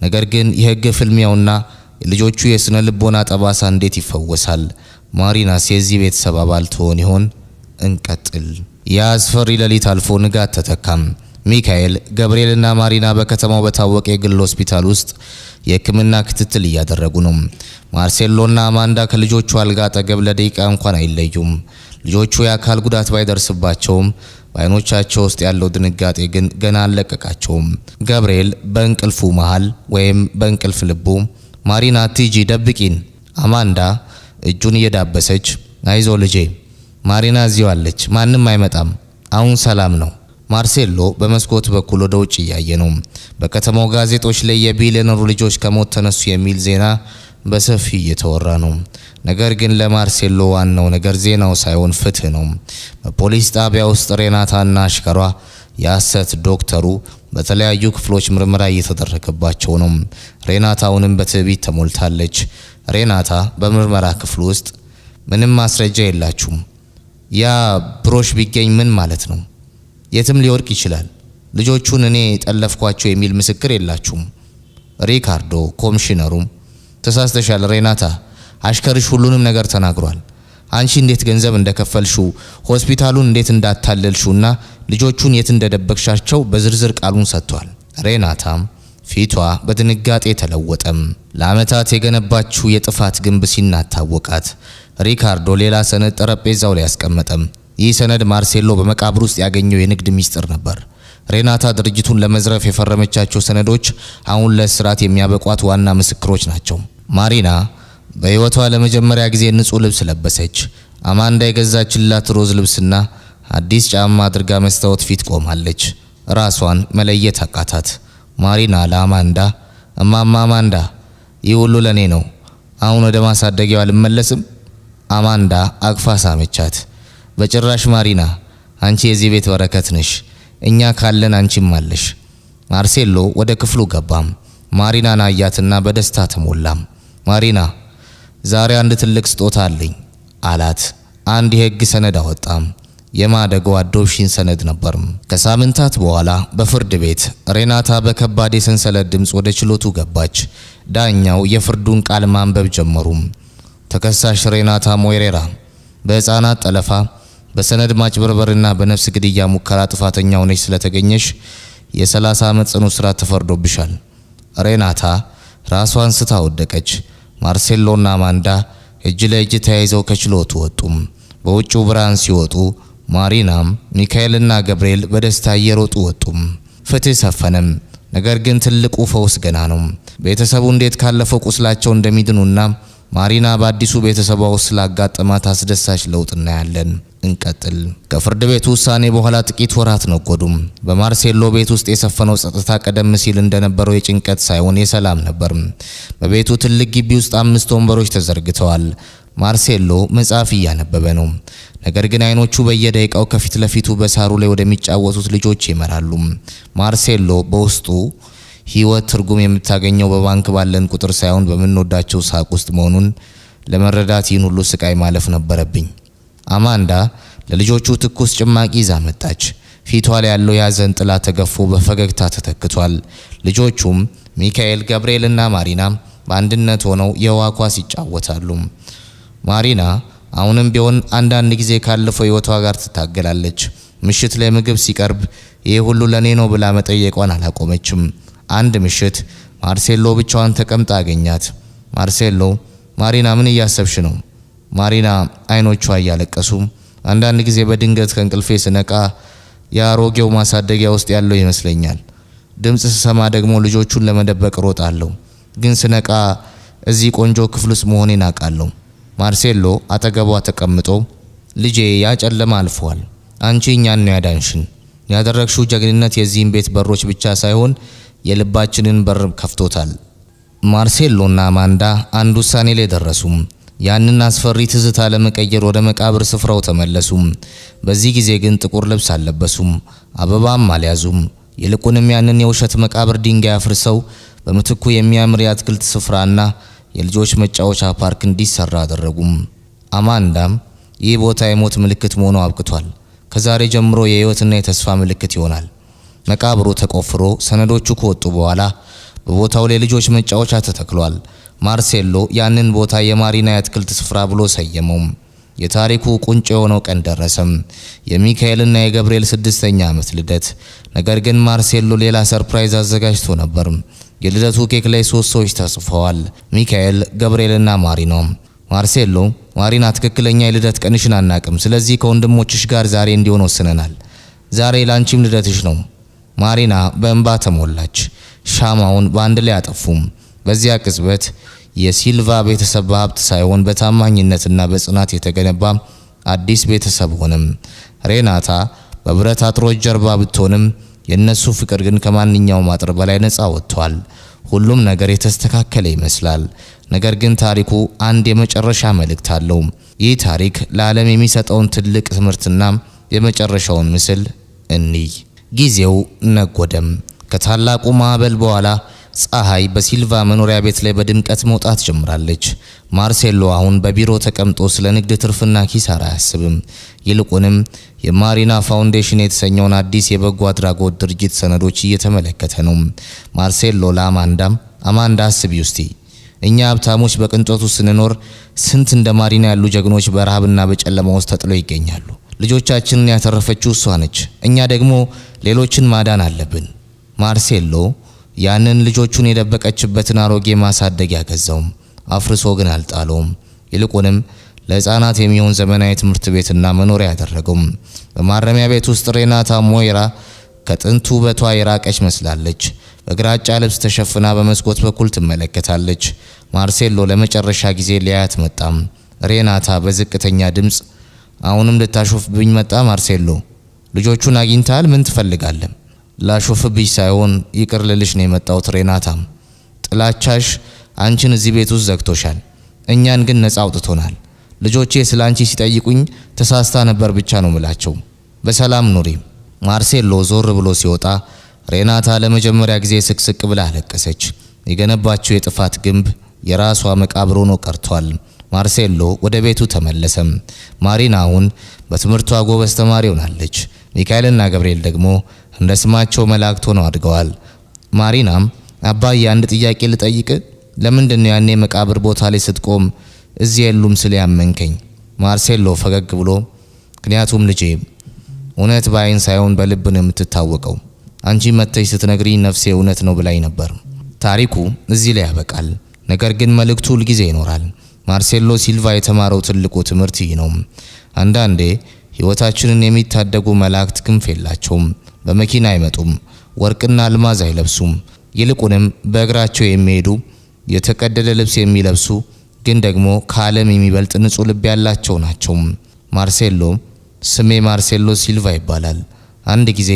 ነገር ግን የሕግ ፍልሚያውና የልጆቹ የስነ ልቦና ጠባሳ እንዴት ይፈወሳል? ማሪናስ የዚህ ቤተሰብ አባል ትሆን ይሆን? እንቀጥል። ያ አስፈሪ ሌሊት አልፎ ንጋት ተተካም። ሚካኤል፣ ገብርኤልና ማሪና በከተማው በታወቀ የግል ሆስፒታል ውስጥ የሕክምና ክትትል እያደረጉ ነው። ማርሴሎና አማንዳ ከልጆቹ አልጋ አጠገብ ለደቂቃ እንኳን አይለዩም። ልጆቹ የአካል ጉዳት ባይደርስባቸውም በአይኖቻቸው ውስጥ ያለው ድንጋጤ ግን ገና አልለቀቃቸውም። ገብርኤል በእንቅልፉ መሃል ወይም በእንቅልፍ ልቡ ማሪና ቲጂ ደብቂን። አማንዳ እጁን እየዳበሰች አይዞ ልጄ፣ ማሪና እዚሁ አለች፣ ማንም አይመጣም፣ አሁን ሰላም ነው። ማርሴሎ በመስኮት በኩል ወደ ውጭ እያየ ነው። በከተማው ጋዜጦች ላይ የቢሊዮነሩ ልጆች ከሞት ተነሱ የሚል ዜና በሰፊ እየተወራ ነው። ነገር ግን ለማርሴሎ ዋናው ነገር ዜናው ሳይሆን ፍትህ ነው። በፖሊስ ጣቢያ ውስጥ ሬናታና አሽከሯ የሐሰት ዶክተሩ በተለያዩ ክፍሎች ምርመራ እየተደረገባቸው ነው። ሬናታውንም በትዕቢት ተሞልታለች። ሬናታ በምርመራ ክፍል ውስጥ ምንም ማስረጃ የላችሁም፣ ያ ብሮሽ ቢገኝ ምን ማለት ነው? የትም ሊወድቅ ይችላል። ልጆቹን እኔ ጠለፍኳቸው የሚል ምስክር የላችሁም። ሪካርዶ ኮሚሽነሩም ተሳስተሻል ሬናታ፣ አሽከርሽ ሁሉንም ነገር ተናግሯል። አንቺ እንዴት ገንዘብ እንደከፈልሽው፣ ሆስፒታሉን እንዴት እንዳታለልሽውና ልጆቹን የት እንደደበቅሻቸው በዝርዝር ቃሉን ሰጥቷል። ሬናታም ፊቷ በድንጋጤ ተለወጠም። ለዓመታት የገነባችው የጥፋት ግንብ ሲናድ ታወቃት። ሪካርዶ ሌላ ሰነድ ጠረጴዛው ላይ ያስቀመጠም። ይህ ሰነድ ማርሴሎ በመቃብር ውስጥ ያገኘው የንግድ ሚስጥር ነበር። ሬናታ ድርጅቱን ለመዝረፍ የፈረመቻቸው ሰነዶች አሁን ለእስራት የሚያበቋት ዋና ምስክሮች ናቸው። ማሪና በሕይወቷ ለመጀመሪያ ጊዜ ንጹህ ልብስ ለበሰች። አማንዳ የገዛችላት ሮዝ ልብስና አዲስ ጫማ አድርጋ መስታወት ፊት ቆማለች። ራሷን መለየት አቃታት። ማሪና ለአማንዳ እማማ አማንዳ ይህ ሁሉ ለኔ ነው፣ አሁን ወደ ማሳደጊያው አልመለስም። አማንዳ አቅፋ ሳመቻት። በጭራሽ ማሪና፣ አንቺ የዚህ ቤት በረከት ነሽ። እኛ ካለን አንቺም አለሽ። ማርሴሎ ወደ ክፍሉ ገባም። ማሪናን አያትና በደስታ ተሞላም። ማሪና ዛሬ አንድ ትልቅ ስጦታ አለኝ አላት። አንድ የህግ ሰነድ አወጣም። የማደጎ አዶፕሽን ሰነድ ነበር። ከሳምንታት በኋላ በፍርድ ቤት ሬናታ በከባድ የሰንሰለት ድምፅ ወደ ችሎቱ ገባች። ዳኛው የፍርዱን ቃል ማንበብ ጀመሩ። ተከሳሽ ሬናታ ሞይሬራ በህፃናት ጠለፋ፣ በሰነድ ማጭበርበርና በነፍስ ግድያ ሙከራ ጥፋተኛ ሆነሽ ስለተገኘሽ የ30 ዓመት ጽኑ እስራት ተፈርዶብሻል። ሬናታ ራሷን ስታ ወደቀች። ማርሴሎና አማንዳ እጅ ለእጅ ተያይዘው ከችሎቱ ወጡ። በውጭው ብርሃን ሲወጡ ማሪናም ሚካኤልና ገብርኤል በደስታ እየሮጡ ወጡ። ፍትህ ሰፈነም። ነገር ግን ትልቁ ፈውስ ገና ነው። ቤተሰቡ እንዴት ካለፈው ቁስላቸው እንደሚድኑና ማሪና በአዲሱ ቤተሰቧ ውስጥ ስላጋጠማት አስደሳች ለውጥ እናያለን። እንቀጥል። ከፍርድ ቤቱ ውሳኔ በኋላ ጥቂት ወራት ነጎዱ። በማርሴሎ ቤት ውስጥ የሰፈነው ጸጥታ ቀደም ሲል እንደነበረው የጭንቀት ሳይሆን የሰላም ነበር። በቤቱ ትልቅ ግቢ ውስጥ 5 ወንበሮች ተዘርግተዋል። ማርሴሎ መጽሐፍ እያነበበ ነው። ነገር ግን አይኖቹ በየደቂቃው ከፊት ለፊቱ በሳሩ ላይ ወደሚጫወቱት ልጆች ይመራሉ። ማርሴሎ በውስጡ ህይወት ትርጉም የምታገኘው በባንክ ባለን ቁጥር ሳይሆን በምንወዳቸው ሳቅ ውስጥ መሆኑን ለመረዳት ይህን ሁሉ ስቃይ ማለፍ ነበረብኝ። አማንዳ ለልጆቹ ትኩስ ጭማቂ ይዛ መጣች። ፊቷ ላይ ያለው የሐዘን ጥላ ተገፎ በፈገግታ ተተክቷል። ልጆቹም ሚካኤል፣ ገብርኤልና ማሪና በአንድነት ሆነው የውሃ ኳስ ይጫወታሉ። ማሪና አሁንም ቢሆን አንዳንድ ጊዜ ካለፈው ህይወቷ ጋር ትታገላለች። ምሽት ላይ ምግብ ሲቀርብ ይህ ሁሉ ለኔ ነው ብላ መጠየቋን አላቆመችም። አንድ ምሽት ማርሴሎ ብቻዋን ተቀምጣ አገኛት። ማርሴሎ ማሪና ምን እያሰብሽ ነው? ማሪና አይኖቿ እያለቀሱ አንዳንድ ጊዜ በድንገት ከእንቅልፌ ስነቃ የአሮጌው ማሳደጊያ ውስጥ ያለው ይመስለኛል። ድምጽ ስሰማ ደግሞ ልጆቹን ለመደበቅ ሮጣለሁ፣ ግን ስነቃ እዚህ ቆንጆ ክፍል ውስጥ መሆኔን አውቃለሁ። ማርሴሎ አጠገቧ ተቀምጦ ልጄ ያ ጨለማ አልፏል። አንቺ እኛን ነው ያዳንሽን። ያደረግሽው ጀግንነት የዚህን ቤት በሮች ብቻ ሳይሆን የልባችንን በር ከፍቶታል። ማርሴሎና አማንዳ አንድ ውሳኔ ላይ ደረሱ። ያንን አስፈሪ ትዝታ ለመቀየር ወደ መቃብር ስፍራው ተመለሱ። በዚህ ጊዜ ግን ጥቁር ልብስ አልለበሱም፣ አበባም አልያዙም። ይልቁንም ያንን የውሸት መቃብር ድንጋይ አፍርሰው በምትኩ የሚያምር የአትክልት ስፍራና የልጆች መጫወቻ ፓርክ እንዲሰራ አደረጉም። አማንዳም ይህ ቦታ የሞት ምልክት መሆኑ አብቅቷል፣ ከዛሬ ጀምሮ የህይወትና የተስፋ ምልክት ይሆናል። መቃብሩ ተቆፍሮ ሰነዶቹ ከወጡ በኋላ በቦታው ላይ ልጆች መጫወቻ ተተክሏል። ማርሴሎ ያንን ቦታ የማሪና የአትክልት ስፍራ ብሎ ሰየመው። የታሪኩ ቁንጮ የሆነው ቀን ደረሰም፣ የሚካኤልና የገብርኤል 6ኛ ዓመት ልደት። ነገር ግን ማርሴሎ ሌላ ሰርፕራይዝ አዘጋጅቶ ነበር። የልደቱ ኬክ ላይ 3 ሰዎች ተጽፈዋል፣ ሚካኤል፣ ገብርኤልና ማሪና። ማርሴሎ ማሪና ትክክለኛ የልደት ቀንሽን አናቅም፣ ስለዚህ ከወንድሞችሽ ጋር ዛሬ እንዲሆን ወስነናል። ዛሬ ላንቺም ልደትሽ ነው። ማሪና በእንባ ተሞላች። ሻማውን በአንድ ላይ አጠፉም። በዚያ ቅጽበት የሲልቫ ቤተሰብ በሀብት ሳይሆን በታማኝነትና በጽናት የተገነባ አዲስ ቤተሰብ ሆነም። ሬናታ በብረት አጥሮች ጀርባ ብትሆንም የነሱ ፍቅር ግን ከማንኛውም አጥር በላይ ነፃ ወጥቷል። ሁሉም ነገር የተስተካከለ ይመስላል። ነገር ግን ታሪኩ አንድ የመጨረሻ መልእክት አለው። ይህ ታሪክ ለዓለም የሚሰጠውን ትልቅ ትምህርትና የመጨረሻውን ምስል እንይ። ጊዜው ነጎደም። ከታላቁ ማዕበል በኋላ ፀሐይ በሲልቫ መኖሪያ ቤት ላይ በድምቀት መውጣት ጀምራለች። ማርሴሎ አሁን በቢሮ ተቀምጦ ስለ ንግድ ትርፍና ኪሳራ አያስብም። ይልቁንም የማሪና ፋውንዴሽን የተሰኘውን አዲስ የበጎ አድራጎት ድርጅት ሰነዶች እየተመለከተ ነው። ማርሴሎ ለአማንዳም አማንዳ አስቢ ውስቲ እኛ ሀብታሞች በቅንጦቱ ስንኖር ስንት እንደ ማሪና ያሉ ጀግኖች በረሃብና በጨለማ ውስጥ ተጥለው ይገኛሉ። ልጆቻችንን ያተረፈችው እሷ ነች። እኛ ደግሞ ሌሎችን ማዳን አለብን። ማርሴሎ ያንን ልጆቹን የደበቀችበትን አሮጌ ማሳደጊያ ገዛው። አፍርሶ ግን አልጣለውም። ይልቁንም ለህፃናት የሚሆን ዘመናዊ ትምህርት ቤትና መኖሪያ ያደረገው። በማረሚያ ቤት ውስጥ ሬናታ ሞይራ ከጥንቱ ውበቷ የራቀች መስላለች። በግራጫ ልብስ ተሸፍና በመስኮት በኩል ትመለከታለች። ማርሴሎ ለመጨረሻ ጊዜ ሊያያት መጣም። ሬናታ በዝቅተኛ ድምፅ አሁንም ልታሾፍብኝ መጣ? ማርሴሎ ልጆቹን አግኝተሃል? ምን ትፈልጋለህ? ላሾፍብሽ ሳይሆን ይቅር ልልሽ ነው የመጣሁት ሬናታ። ጥላቻሽ አንቺን እዚህ ቤት ውስጥ ዘግቶሻል፣ እኛን ግን ነፃ አውጥቶናል። ልጆቼ ስላንቺ ሲጠይቁኝ ተሳስታ ነበር ብቻ ነው ምላቸው። በሰላም ኑሪ። ማርሴሎ ዞር ብሎ ሲወጣ ሬናታ ለመጀመሪያ ጊዜ ስቅስቅ ብላ አለቀሰች። የገነባቸው የጥፋት ግንብ የራሷ መቃብር ሆኖ ቀርቷል። ማርሴሎ ወደ ቤቱ ተመለሰም። ማሪና አሁን በትምህርቷ ጎበዝ ተማሪ ሆናለች። ሚካኤልና ገብርኤል ደግሞ እንደ ስማቸው መላእክት ሆነው አድገዋል። ማሪናም አባዬ አንድ ጥያቄ ልጠይቅ፣ ለምንድን ነው ያኔ መቃብር ቦታ ላይ ስትቆም እዚህ የሉም ስለ ያመንከኝ? ማርሴሎ ፈገግ ብሎ ምክንያቱም ልጄ እውነት በአይን ሳይሆን በልብ ነው የምትታወቀው። አንቺ መተሽ ስትነግሪኝ ነፍሴ እውነት ነው ብላኝ ነበር። ታሪኩ እዚህ ላይ ያበቃል። ነገር ግን መልእክቱ ሁልጊዜ ይኖራል። ማርሴሎ ሲልቫ የተማረው ትልቁ ትምህርት ይህ ነው። አንዳንዴ ሕይወታችንን የሚታደጉ መላእክት ክንፍ የላቸውም። በመኪና አይመጡም፣ ወርቅና አልማዝ አይለብሱም። ይልቁንም በእግራቸው የሚሄዱ የተቀደደ ልብስ የሚለብሱ ግን ደግሞ ከዓለም የሚበልጥ ንጹህ ልብ ያላቸው ናቸው። ማርሴሎ ስሜ ማርሴሎ ሲልቫ ይባላል። አንድ ጊዜ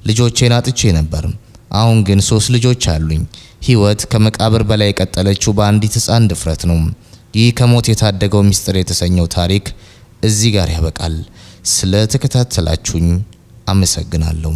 ልጆቼን አጥቼ ነበር። አሁን ግን 3 ልጆች አሉኝ። ሕይወት ከመቃብር በላይ የቀጠለችው በአንዲት ሕፃን ድፍረት ነው። ይህ ከሞት የታደገው ምስጢር የተሰኘው ታሪክ እዚህ ጋር ያበቃል። ስለ ተከታተላችሁኝ አመሰግናለሁ።